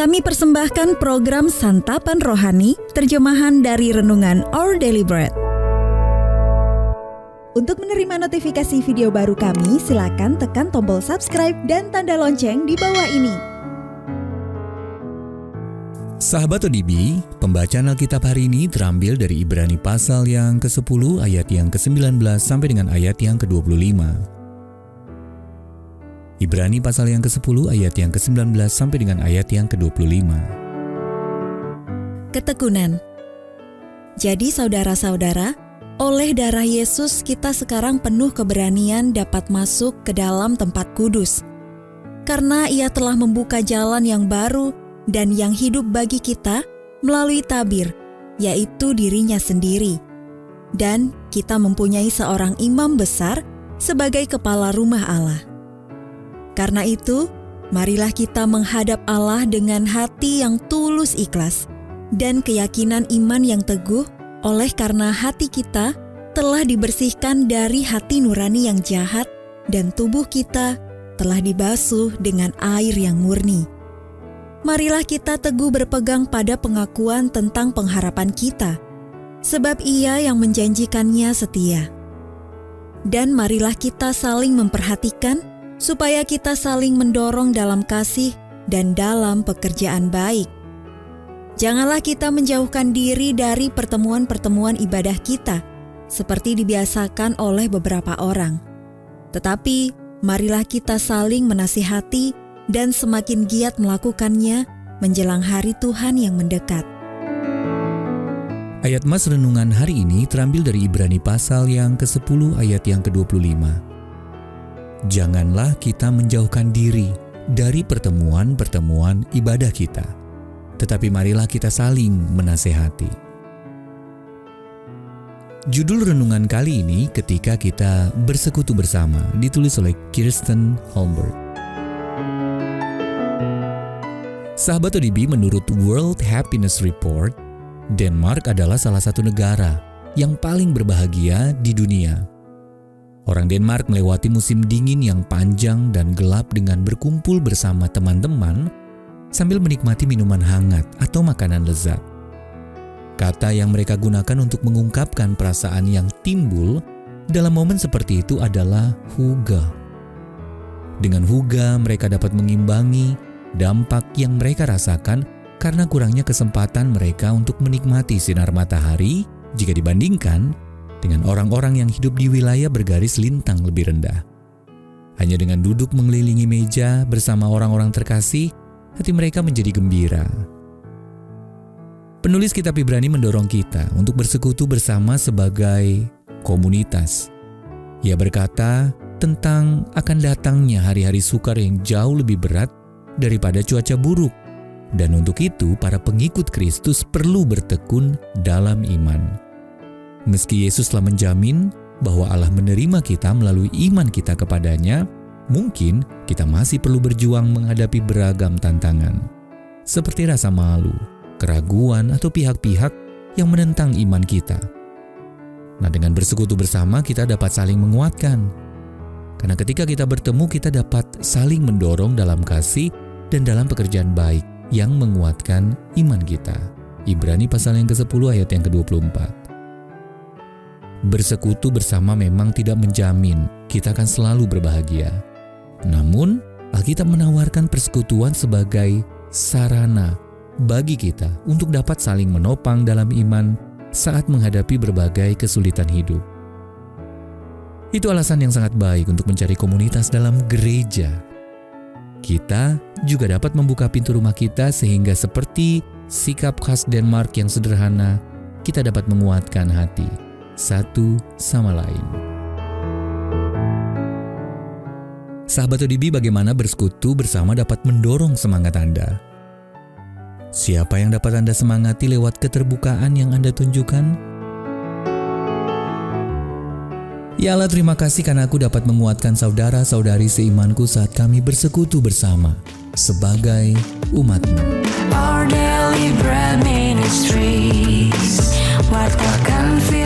Kami persembahkan program Santapan Rohani, terjemahan dari Renungan Our Daily Bread. Untuk menerima notifikasi video baru kami, silakan tekan tombol subscribe dan tanda lonceng di bawah ini. Sahabat ODB, pembacaan Alkitab hari ini terambil dari Ibrani pasal yang ke-10 ayat yang ke-19 sampai dengan ayat yang ke-25. Ibrani pasal yang ke-10 ayat yang ke-19 sampai dengan ayat yang ke-25. Ketekunan. Jadi saudara-saudara, oleh darah Yesus kita sekarang penuh keberanian dapat masuk ke dalam tempat kudus. Karena Ia telah membuka jalan yang baru dan yang hidup bagi kita melalui tabir, yaitu dirinya sendiri. Dan kita mempunyai seorang imam besar sebagai kepala rumah Allah. Karena itu, marilah kita menghadap Allah dengan hati yang tulus ikhlas dan keyakinan iman yang teguh, oleh karena hati kita telah dibersihkan dari hati nurani yang jahat dan tubuh kita telah dibasuh dengan air yang murni. Marilah kita teguh berpegang pada pengakuan tentang pengharapan kita, sebab Ia yang menjanjikannya setia. Dan marilah kita saling memperhatikan, supaya kita saling mendorong dalam kasih dan dalam pekerjaan baik. Janganlah kita menjauhkan diri dari pertemuan-pertemuan ibadah kita, seperti dibiasakan oleh beberapa orang. Tetapi, marilah kita saling menasihati dan semakin giat melakukannya menjelang hari Tuhan yang mendekat. Ayat mas renungan hari ini terambil dari Ibrani pasal yang ke-10 ayat yang ke-25. Janganlah kita menjauhkan diri dari pertemuan-pertemuan ibadah kita, tetapi marilah kita saling menasehati. Judul renungan kali ini ketika kita bersekutu bersama ditulis oleh Kirsten Holmberg. Sahabat ODB, menurut World Happiness Report, Denmark adalah salah satu negara yang paling berbahagia di dunia. Orang Denmark melewati musim dingin yang panjang dan gelap dengan berkumpul bersama teman-teman sambil menikmati minuman hangat atau makanan lezat. Kata yang mereka gunakan untuk mengungkapkan perasaan yang timbul dalam momen seperti itu adalah huga. Dengan huga, mereka dapat mengimbangi dampak yang mereka rasakan karena kurangnya kesempatan mereka untuk menikmati sinar matahari jika dibandingkan dengan orang-orang yang hidup di wilayah bergaris lintang lebih rendah. Hanya dengan duduk mengelilingi meja bersama orang-orang terkasih, hati mereka menjadi gembira. Penulis kitab Ibrani mendorong kita untuk bersekutu bersama sebagai komunitas. Ia berkata tentang akan datangnya hari-hari sukar yang jauh lebih berat daripada cuaca buruk. Dan untuk itu, para pengikut Kristus perlu bertekun dalam iman. Meski Yesus telah menjamin bahwa Allah menerima kita melalui iman kita kepadanya, mungkin kita masih perlu berjuang menghadapi beragam tantangan, seperti rasa malu, keraguan, atau pihak-pihak yang menentang iman kita. Nah, dengan bersekutu bersama kita dapat saling menguatkan. Karena ketika kita bertemu, kita dapat saling mendorong dalam kasih dan dalam pekerjaan baik yang menguatkan iman kita. Ibrani pasal yang ke-10 ayat yang ke-24. Bersekutu bersama memang tidak menjamin kita akan selalu berbahagia. Namun, Alkitab menawarkan persekutuan sebagai sarana bagi kita untuk dapat saling menopang dalam iman saat menghadapi berbagai kesulitan hidup. Itu alasan yang sangat baik untuk mencari komunitas dalam gereja. Kita juga dapat membuka pintu rumah kita sehingga seperti sikap khas Denmark yang sederhana, kita dapat menguatkan hati satu sama lain. Sahabat ODB, bagaimana bersekutu bersama dapat mendorong semangat Anda? Siapa yang dapat Anda semangati lewat keterbukaan yang Anda tunjukkan? Ya Allah, terima kasih karena aku dapat menguatkan saudara-saudari seimanku saat kami bersekutu bersama sebagai umat-Mu. Our Daily Bread Ministries, wartakan firman